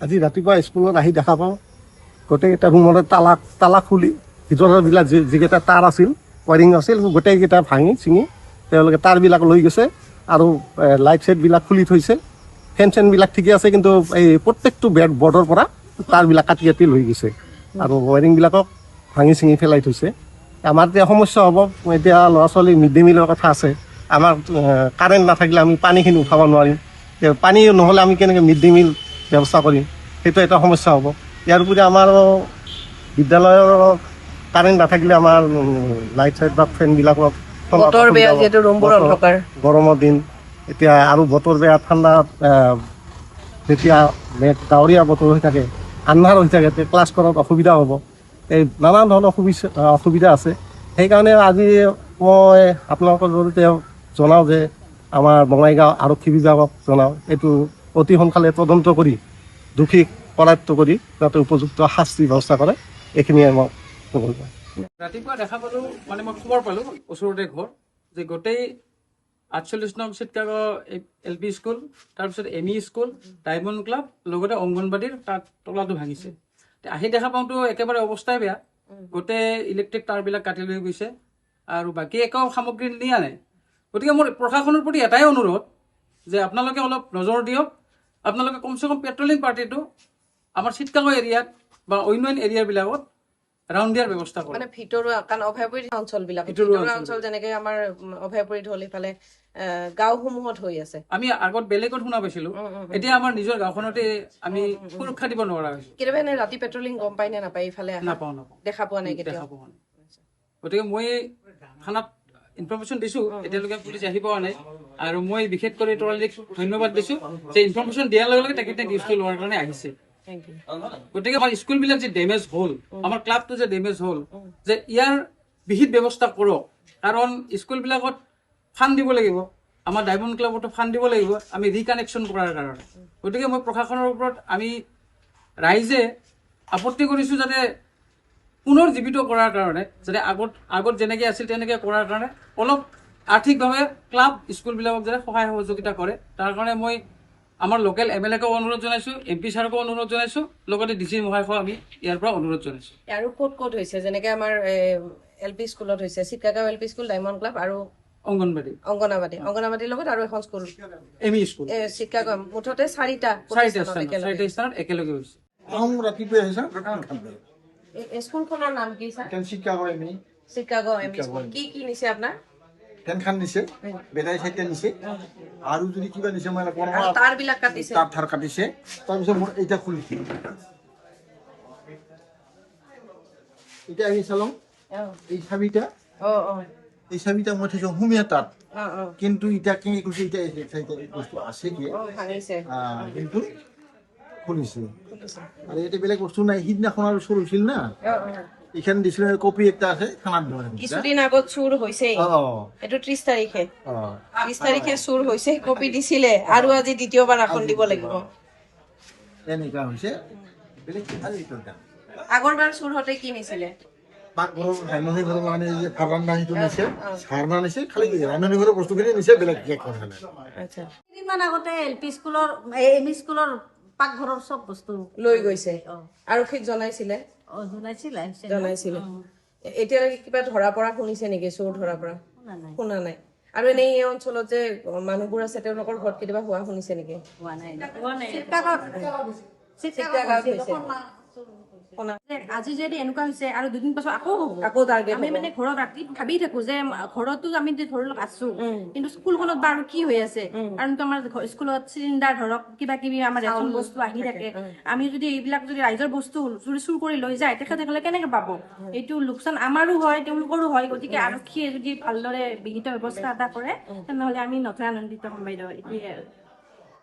আজি ৰাতিপুৱা স্কুলত আহি দেখা পাওঁ গোটেইকেইটা ৰুমতে তালা খুলি ভিতৰৰবিলাক যিকেইটা তাঁৰ আছিল ৱাইৰিং আছিল গোটেইকেইটা ভাঙি চিঙি তেওঁলোকে তাঁৰবিলাক লৈ গৈছে আৰু লাইট চাইটবিলাক খুলি থৈছে ফেন চেনবিলাক ঠিকে আছে কিন্তু এই প্ৰত্যেকটো বৰ্ডৰ পৰা তাঁৰবিলাক কাটি কাটি লৈ গৈছে আৰু ৱাইৰিংবিলাকক ভাঙি চিঙি পেলাই থৈছে আমাৰ এতিয়া সমস্যা হ'ব এতিয়া ল'ৰা ছোৱালী মিড ডে মিলৰ কথা আছে আমাৰ কাৰেণ্ট নাথাকিলে আমি পানীখিনি উঠাব নোৱাৰিম পানী নহ'লে আমি কেনেকৈ মিড ডে মিল ব্যৱস্থা কৰিম সেইটো এটা সমস্যা হ'ব ইয়াৰ উপৰি আমাৰ বিদ্যালয়ৰ কাৰেণ্ট নাথাকিলে আমাৰ লাইট চাইট বা ফেনবিলাকক গৰমৰ দিন এতিয়া আৰু বতৰ বেয়া ঠাণ্ডা যেতিয়া ডাৱৰীয়া বতৰ হৈ থাকে আন্ধাৰ হৈ থাকে তেতিয়া ক্লাছ কৰাত অসুবিধা হ'ব এই নানান ধৰণৰ অসুবিধা আছে সেইকাৰণে আজি মই আপোনালোকৰ জৰিয়তে জনাওঁ যে আমাৰ বঙাইগাঁও আৰক্ষী বিভাগক জনাওঁ এইটো অতি সোনকালে তদন্ত কৰি দোষীক কৰায়ত্ব কৰি যাতে উপযুক্ত শাস্তি ব্যৱস্থা কৰে এইখিনিয়ে মই ক'ব লাগিব। ৰাতিপুৱা দেখা পালোঁ মানে মই খবৰ পালোঁ ওচৰতে ঘৰ যে গোটেই 48 নং চিটকাগৰ LP স্কুল তাৰপিছত ME স্কুল ডায়মণ্ড ক্লাব লগতে অংগনবাদীৰ তাত তলাটো ভাঙিছে আহি দেখা পাওঁতো একেবাৰে অৱস্থাই বেয়া গোটেই ইলেক্ট্ৰিক তাঁৰবিলাক কাটি লৈ গৈছে আৰু বাকী একো সামগ্ৰী নিয়া নাই গতিকে মোৰ প্ৰশাসনৰ প্ৰতি এটাই অনুৰোধ যে আপোনালোকে অলপ নজৰ দিয়ক আপোনালোকে কমচে কম পেট্ৰলিং পাৰ্টিটো আমাৰ চিটকাগৰ এৰিয়াত বা অন্য এৰিয়াবিলাকত ৰাউণ্ড দিয়াৰ ব্যৱস্থা কৰে মানে ভিতৰুৱা কাৰণ অভয়পুৰী অঞ্চলবিলাক ভিতৰুৱা অঞ্চল যেনেকৈ আমাৰ অভয়পুৰীত হ'ল ইফালে গাঁওসমূহত হৈ আছে আমি আগত বেলেগত শুনা পাইছিলোঁ এতিয়া আমাৰ নিজৰ গাঁওখনতে আমি সুৰক্ষা দিব নোৱাৰা হৈছোঁ কেতিয়াবা এনে ৰাতি পেট্ৰলিং গম পাই নে নাপায় ইফালে নাপাওঁ দেখা পোৱা নাই কেতিয়াও গতিকে মই থানাত ইনফৰমেশ্যন দিছোঁ এতিয়ালৈকে পুলিচ আহি পোৱা নাই আৰু মই বিশেষ কৰি তৰালীক ধন্যবাদ দিছোঁ যে ইনফৰমেশ্যন দিয়াৰ লগে লগে তেখেতে নিউজটো লোৱাৰ কাৰণে আহিছে গতিকে আমাৰ স্কুলবিলাক যে ডেমেজ হ'ল আমাৰ ক্লাবটো যে ডেমেজ হ'ল যে ইয়াৰ বিহিত ব্যৱস্থা কৰক কাৰণ স্কুলবিলাকত ফাণ্ড দিব লাগিব আমাৰ ডায়মণ্ড ক্লাবতো ফাণ্ড দিব লাগিব আমি ৰিকানেকশ্যন কৰাৰ কাৰণে গতিকে মই প্ৰশাসনৰ ওপৰত আমি ৰাইজে আপত্তি কৰিছোঁ যাতে পুনৰ জীৱিত কৰাৰ কাৰণে যাতে আগত যেনেকৈ আছিল তেনেকৈ কৰাৰ কাৰণে অলপ আৰ্থিকভাৱে ক্লাব স্কুলবিলাকক যাতে সহায় সহযোগিতা কৰে তাৰ কাৰণে মই আমাৰ লোকেল MLAকো অনুৰোধ জনাইছোঁ MP ছাৰকো অনুৰোধ জনাইছোঁ লগতে DC মহাশয়কো আমি ইয়াৰ পৰা অনুৰোধ জনাইছোঁ আৰু ক'ত হৈছে যেনেকৈ আমাৰ LP স্কুলত হৈছে চিটকাগাঁও LP স্কুল ডায়মণ্ড ক্লাব আৰু অংগনাবাদীৰ লগত আৰু এখন স্কুল ME স্কুল চিটকাগাঁও মুঠতে চাৰিটা স্থানত একেলগে হৈছে স্কুলখনৰ নাম কি ছাৰ চিটকাগাঁও ME স্কুল কি নিছে আপোনাৰ ফেনখান নিছে বেটাৰী চাইড নিছে আৰু যদি কিবা নিছে মানে তাঁৰবিলাক কাটিছে তাঁৰ কাটিছে তাৰপিছত মোৰ এইটা খুলিছে এতিয়া আহি চালোঁ এই চাবিটা মই থৈছোঁ হুমীয়া তাত কিন্তু এতিয়া কি কৈছে এতিয়া বস্তু আছে কি কিন্তু খুলিছে আৰু এতিয়া বেলেগ বস্তু নাই সিদিনাখন আৰু চুৰ হৈছিল না এইখান দিছিলে কপি একটা আছে খানাত ধৰে কিছুদিন আগত চুৰ হৈছে এইটো 30 তাৰিখে চুৰ হৈছে কপি দিছিলে আৰু আজি দ্বিতীয়বাৰ এখন দিব লাগিব এনেকা হৈছে বেলেগ আৰু এইটো আগৰবাৰ চুৰ হতে কি নিছিলে পাকঘৰৰ ৰান্ধনী ঘৰৰ মানে যে ফাৰ্মাৰ সেইটো নিছে ফাৰ্মাৰ নিছে খালি ৰান্ধনী ঘৰৰ বস্তুখিনি নিছে বেলেগ কেক কৰে আচ্ছা কিমান আগতে LP স্কুলৰ ME স্কুলৰ পাকঘৰৰ সব বস্তু লৈ গৈছে আৰক্ষীক জনাইছিলে জনাইছিলে এতিয়ালৈকে কিবা ধৰা পৰা শুনিছে নেকি চোৰ ধৰা পৰা শুনা নাই আৰু এনেই এই অঞ্চলত যে মানুহবোৰ আছে তেওঁলোকৰ ঘৰত কেতিয়াবা হোৱা শুনিছে নেকি আজি যদি এনেকুৱা হৈছে আৰু দুদিন পাছত আকৌ আমি মানে ঘৰত ৰাতি ভাবি থাকো যে ঘৰতো আমি ধৰি লওক আছো কিন্তু স্কুলখনত বাৰু কি হৈ আছে কাৰণ আমাৰ স্কুলত চিলিণ্ডাৰ ধৰক কিবা কিবি আমাৰ ৰেচন বস্তু আহি থাকে আমি যদি এইবিলাক যদি ৰাইজৰ বস্তু চুৰ কৰি লৈ যায় তেখেতসকলে কেনেকে পাব এইটো লোকচান আমাৰো হয় তেওঁলোকৰো হয় গতিকে আৰক্ষীয়ে যদি ভালদৰে বিহিত ব্যৱস্থা এটা কৰে তেনেহ'লে আমি নথৈ আনন্দিত হ'ম বাইদেউ এইটোৱে